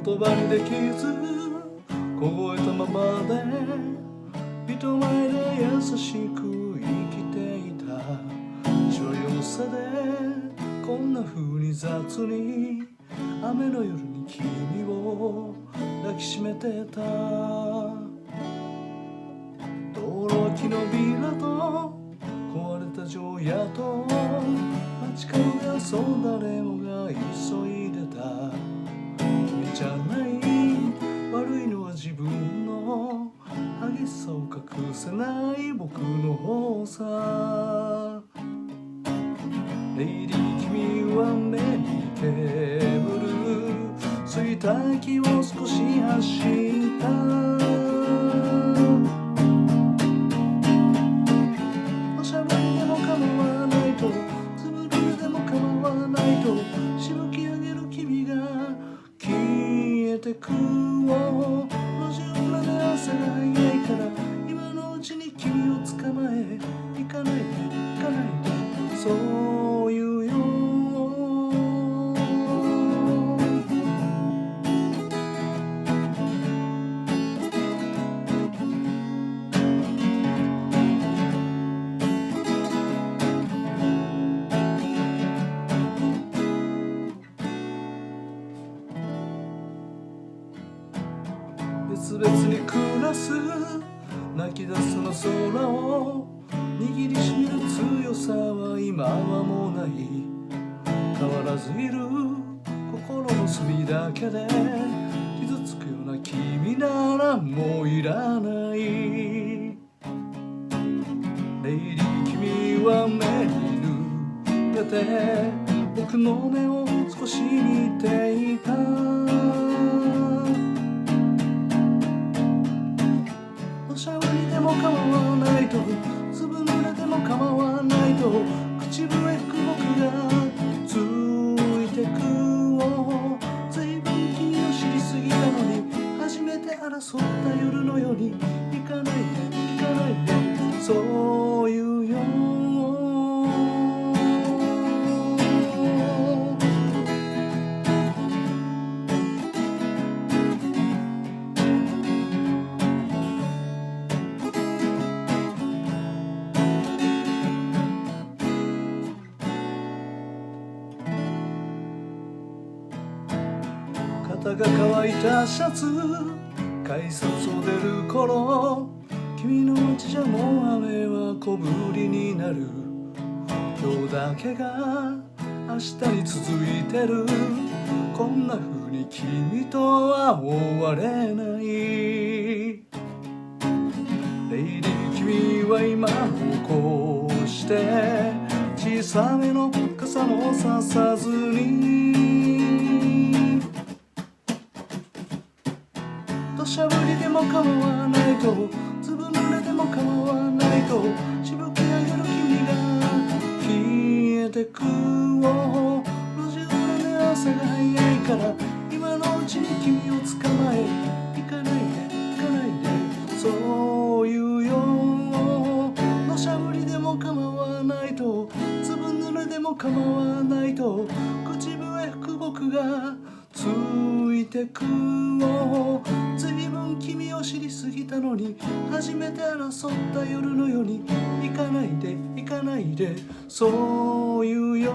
言葉にできず凍えたままで人前で優しく生きていたしわ寄せでこんな風に雑に雨の夜に君を抱きしめてた道路脇のビラと壊れた城屋と街角で遊んだ誰もが急いでた君じゃない悪いのは自分の激しさを隠せない僕の方さレイリー君は目に煙る吸いた息を少し発したおしゃべりでも構わないとつぶるでも構わないとしぶき上げる君が消えてく路地裏で朝が早いから今のうちに君を捕まえ行かないで行かないでそう言うよ別々に暮らす泣き出すの空を握りしめる強さは今はもうない変わらずいる心の隅だけで傷つくような君ならもういらないレイリー君は目に濡れて僕の目を少し見ていたおしゃべりでも構わないとずぶ濡れでも構わないと口笛吹く僕がついてく随分君を知りすぎたのに初めて争った夜のように行かないで行かないでそう言うよ肩が乾いたシャツ改札を出る頃君の街じゃもう雨は小降りになる今日だけが明日に続いてるこんな風に君とは終われないレイリー君は今もこうして小さめの傘もささずに土砂降りでも構わないとずぶ濡れでも構わないとしぶき上げる君が消えてく路地裏で朝が早いから今のうちに君を捕まえ行かないで行かないでそう言うよ土砂降りでも構わないとずぶ濡れでも構わないと口笛吹く僕がついてく随分君を知りすぎたのに初めて争った夜のように行かないで行かないでそう言うよ